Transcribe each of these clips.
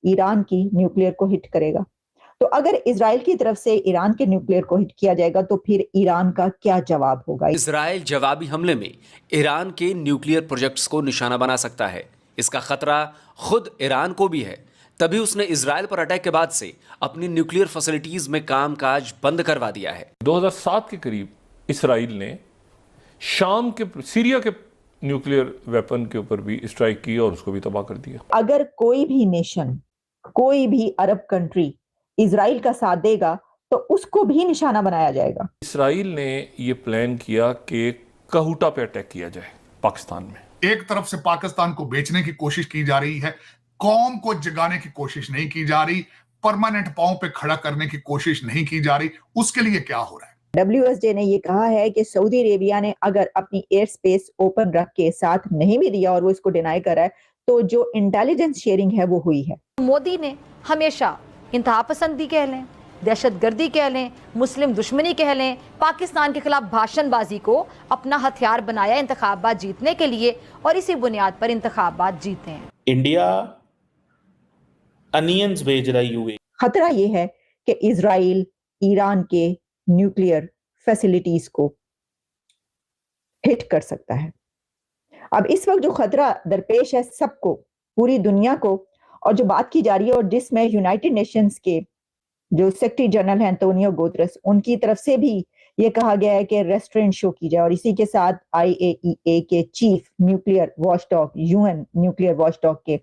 Iran की nuclear को hit करेगा। तो अगर इजराइल की तरफ से ईरान के न्यूक्लियर को हिट किया जाएगा तो फिर ईरान का क्या जवाब होगा? इजराइल जवाबी हमले में ईरान के न्यूक्लियर प्रोजेक्ट्स को निशाना बना सकता है। इसका खतरा खुद ईरान को भी है। तभी उसने इजराइल पर अटैक के बाद से अपनी न्यूक्लियर फैसिलिटीज में कामकाज बंद करवा दिया है। 2007 के करीब इसराइल ने शाम के सीरिया के न्यूक्लियर वेपन के ऊपर भी स्ट्राइक की और उसको भी तबाह कर दिया। अगर कोई भी नेशन, कोई भी अरब कंट्री इजराइल का साथ देगा तो उसको भी निशाना बनाया जाएगा। इसराइल ने यह प्लान किया कि कहूटा पे अटैक किया जाए पाकिस्तान में। एक तरफ से पाकिस्तान को बेचने की कोशिश की जा रही है, कौम को जगाने की कोशिश नहीं की जा रही, परमानेंट पांव पे खड़ा करने की कोशिश नहीं की जा रही। उसके लिए क्या हो रहा है? WSJ ने ये कहा है कि सऊदी अरेबिया ने अगर अपनी एयर स्पेस ओपन रख के साथ नहीं भी दिया और वो इसको डिनाई कर रहा है तो जो इंटेलिजेंस शेयरिंग है वो हुई है। मोदी ने हमेशा इंतहा पसंदी कह लें, दहशतगर्दी कह लें, मुस्लिम दुश्मनी कह लें, पाकिस्तान के खिलाफ भाषणबाजी को अपना हथियार बनाया इंतखाबात जीतने के लिए और इसी बुनियाद पर इंतखाबात जीते हैं। इंडिया अनियंस भेज रहा यूएई। खतरा ये है कि इजराइल ईरान के न्यूक्लियर फैसिलिटीज को हिट कर सकता है। अब इस वक्त जो खतरा दरपेश है सबको, पूरी दुनिया को, और जो बात की जा रही है और जिसमें यूनाइटेड नेशंस के जो सेक्रेटरी जनरल हैं एंटोनियो गुतेरेस, उनकी तरफ से भी ये कहा गया है कि रेस्ट्रेंट शो की जाए। और इसी के साथ IAEA के chief nuclear watchdog, UN nuclear watchdog के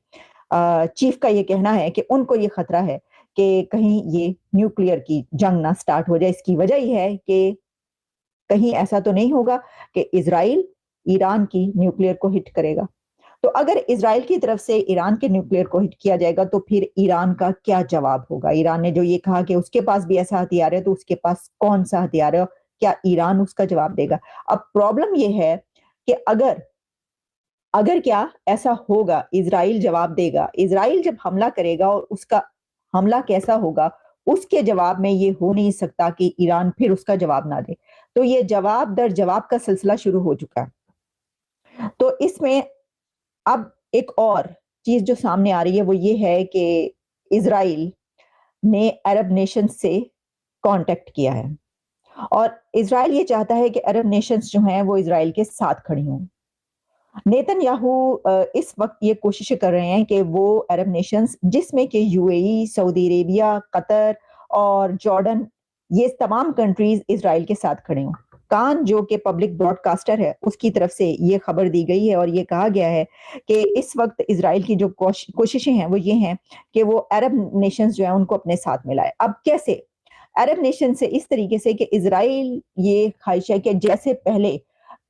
चीफ का ये कहना है कि उनको ये खतरा है कि कहीं ये न्यूक्लियर की जंग ना स्टार्ट हो जाए। इसकी वजह यह है कि कहीं ऐसा तो नहीं होगा कि इजराइल ईरान की न्यूक्लियर को हिट करेगा। तो अगर इजराइल की तरफ से ईरान के न्यूक्लियर को हिट किया जाएगा तो फिर ईरान का क्या जवाब होगा? ईरान ने जो ये कहा कि उसके पास भी ऐसा हथियार है तो उसके पास कौन सा हथियार है, क्या ईरान उसका जवाब देगा? अब प्रॉब्लम ये है कि अगर क्या ऐसा होगा, इजराइल जवाब देगा, इजराइल जब हमला करेगा और उसका हमला कैसा होगा उसके जवाब में ये हो नहीं सकता कि ईरान फिर उसका जवाब ना दे। तो ये जवाब दर जवाब का सिलसिला शुरू हो चुका है। तो इसमें अब एक और चीज जो सामने आ रही है वो ये है कि इजराइल ने अरब नेशन से कांटेक्ट किया है और इजराइल ये चाहता है कि अरब नेशंस जो हैं वो इजराइल के साथ खड़ी हों। नेतन्याहू इस वक्त ये कोशिश कर रहे हैं कि वो अरब नेशंस जिसमें कि UAE, सऊदी अरेबिया, कतर और जॉर्डन, ये तमाम कंट्रीज इजराइल के साथ खड़े हों। कान जो कि पब्लिक ब्रॉडकास्टर है उसकी तरफ से ये खबर दी गई है और ये कहा गया है कि इस वक्त इजराइल की जो कोशिशें हैं वो ये हैं कि वो अरब नेशंस जो है उनको अपने साथ मिलाए। अब कैसे? अरब नेशन से इस तरीके से कि इजराइल ये ख्वाहिश है कि जैसे पहले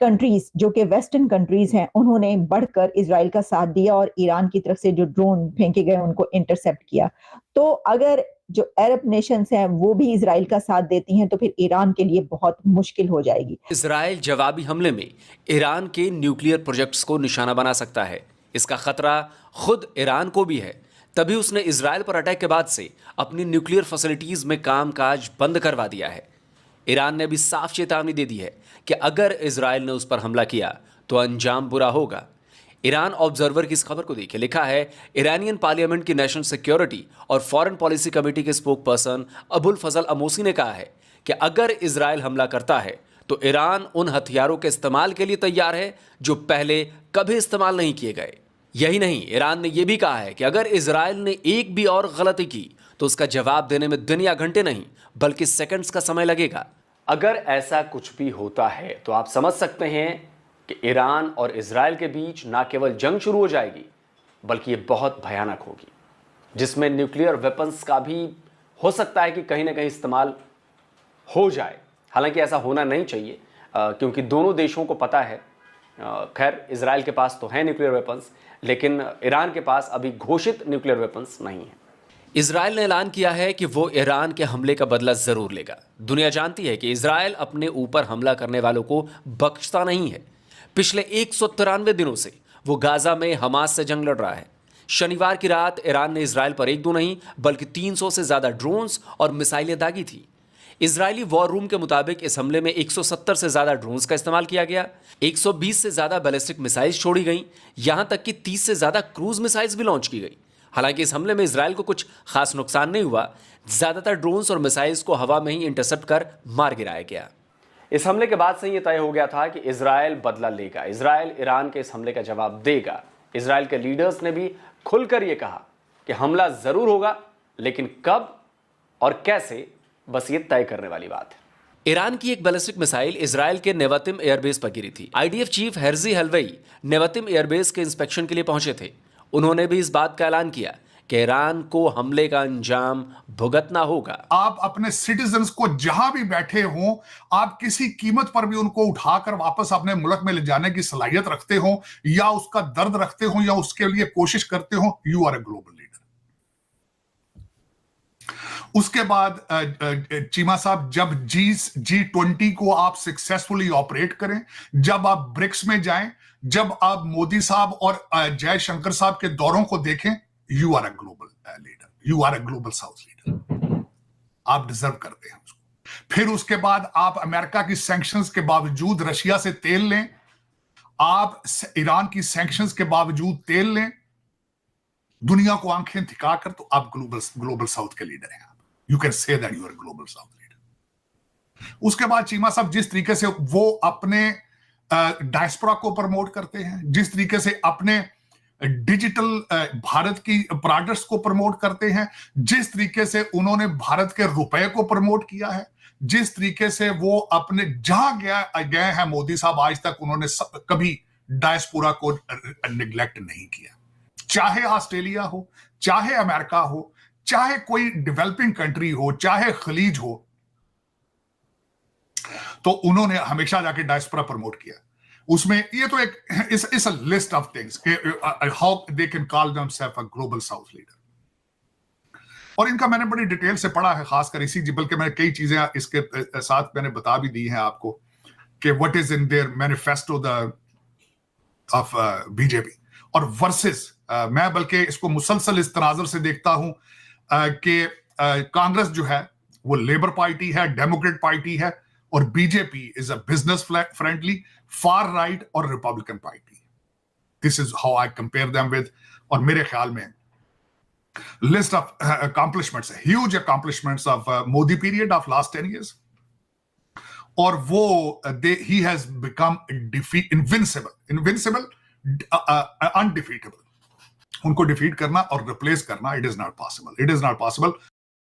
कंट्रीज जो कि वेस्टर्न कंट्रीज हैं उन्होंने बढ़कर इजराइल का साथ दिया और ईरान की तरफ से जो ड्रोन फेंके गए उनको इंटरसेप्ट किया, तो अगर जो अरब नेशंस हैं वो भी इजराइल का साथ देती हैं तो फिर ईरान के लिए बहुत मुश्किल हो जाएगी। इजराइल जवाबी हमले में ईरान के न्यूक्लियर प्रोजेक्ट्स को निशाना बना सकता है। इसका खतरा खुद ईरान को भी है। तभी उसने इजराइल पर अटैक के बाद से अपनी न्यूक्लियर फैसिलिटीज में कामकाज बंद करवा दिया है। ईरान ने भी साफ चेतावनी दे दी है कि अगर इजराइल ने उस पर हमला किया तो अंजाम बुरा होगा। ईरान ऑब्जर्वर की इस खबर को देखिए, लिखा है ईरानियन पार्लियामेंट की नेशनल सिक्योरिटी और फॉरेन पॉलिसी कमेटी के स्पोक पर्सन अबुल फजल अमोसी ने कहा है कि अगर इजराइल हमला करता है तो ईरान उन हथियारों के इस्तेमाल के लिए तैयार है जो पहले कभी इस्तेमाल नहीं किए गए। यही नहीं, ईरान ने यह भी कहा है कि अगर इजराइल ने एक भी और गलती की तो उसका जवाब देने में दिन या घंटे नहीं बल्कि सेकंड्स का समय लगेगा। अगर ऐसा कुछ भी होता है तो आप समझ सकते हैं कि ईरान और इजराइल के बीच ना केवल जंग शुरू हो जाएगी बल्कि ये बहुत भयानक होगी, जिसमें न्यूक्लियर वेपन्स का भी हो सकता है कि कहीं ना कहीं इस्तेमाल हो जाए। हालांकि ऐसा होना नहीं चाहिए क्योंकि दोनों देशों को पता है, खैर इजराइल के पास तो है न्यूक्लियर वेपन्स लेकिन ईरान के पास अभी घोषित न्यूक्लियर वेपन्स नहीं है। इजराइल ने ऐलान किया है कि वो ईरान के हमले का बदला जरूर लेगा। दुनिया जानती है कि इजराइल अपने ऊपर हमला करने वालों को बख्शता नहीं है। पिछले 193 दिनों से वो गाजा में हमास से जंग लड़ रहा है। शनिवार की रात ईरान ने इजराइल पर एक दो नहीं बल्कि 300 से ज्यादा ड्रोन्स और मिसाइलें दागी थी। इजरायली वॉर रूम के मुताबिक इस हमले में 170 से ज्यादा ड्रोन्स का इस्तेमाल किया गया, 120 से ज्यादा बैलिस्टिक मिसाइल्स छोड़ी गई, यहां तक कि 30 से ज्यादा क्रूज मिसाइल्स भी लॉन्च की गई। हालांकि इस हमले में इसराइल को कुछ खास नुकसान नहीं हुआ। ज्यादातर ड्रोन्स और मिसाइल्स को हवा में ही इंटरसेप्ट कर मार गिराया गया। इस हमले के बाद से यह तय हो गया था कि इसराइल बदला लेगा, इसराइल ईरान के इस हमले का जवाब देगा। इसराइल के लीडर्स ने भी खुलकर यह कहा कि हमला जरूर होगा, लेकिन कब और कैसे, बस ये तय करने वाली बात है। ईरान की एक बैलिस्टिक मिसाइल इसराइल के नेवतिम एयरबेस पर गिरी थी। आईडीएफ चीफ हेर्जी हलवई नेवतिम एयरबेस के इंस्पेक्शन के लिए पहुंचे थे। उन्होंने भी इस बात का ऐलान किया कि ईरान को हमले का अंजाम भुगतना होगा। आप अपने सिटीजन्स को जहां भी बैठे हों, आप किसी कीमत पर भी उनको उठाकर वापस अपने मुल्क में ले जाने की सलाहियत रखते हो, या उसका दर्द रखते हो, या उसके लिए कोशिश करते हो, you are a global leader. उसके बाद चीमा साहब, जब G20 को आप सक्सेसफुली ऑपरेट करें, जब आप ब्रिक्स में जाएं, जब आप मोदी साहब और जयशंकर साहब के दौरों को देखें, you are a global leader, you are a global south leader. आप डिजर्व करते हैं उसको। फिर उसके बाद आप अमेरिका की सैंक्शंस के बावजूद रशिया से तेल लें, आप ईरान की सैंक्शंस के बावजूद तेल लें, दुनिया को आंखें दिखाकर, तो आप ग्लोबल साउथ के लीडर हैं। You can say that you are global south leader. उसके बाद चीमा साहब, जिस तरीके से वो अपने डायस्पोरा को प्रमोट करते हैं, जिस तरीके से अपने डिजिटल भारत की प्रोडक्ट्स को प्रमोट करते हैं, जिस तरीके से उन्होंने भारत के रुपए को प्रमोट किया है, जिस तरीके से वो अपने जहां गए हैं मोदी साहब, आज तक उन्होंने कभी डायस्पोरा को निग्लेक्ट नहीं किया। चाहे ऑस्ट्रेलिया हो, चाहे अमेरिका हो, चाहे कोई डेवलपिंग कंट्री हो, चाहे खलीज हो, तो उन्होंने हमेशा जाके डायस्पोरा प्रमोट किया। उसमें ये तो एक इस list of things how they can call themselves a global south leader. और इनका मैंने बड़ी डिटेल से पढ़ा है, खासकर इसी, बल्कि मैंने कई चीजें इसके साथ मैंने बता भी दी हैं आपको कि what is in their manifesto of BJP और वर्सेस। मैं बल्कि इसको मुसलसल इस तनाजर से देखता हूं कि कांग्रेस जो है वो लेबर पार्टी है, डेमोक्रेट पार्टी है, और BJP is a business friendly far right और republican party. This is how I compare them with. और मेरे ख्याल में list of accomplishments, huge accomplishments of Modi period of last 10 years, और वो ही हैज बिकम इनविंसिबल, अनडिफीटेबल। उनको डिफीट करना और रिप्लेस करना, it is not possible, it is not possible.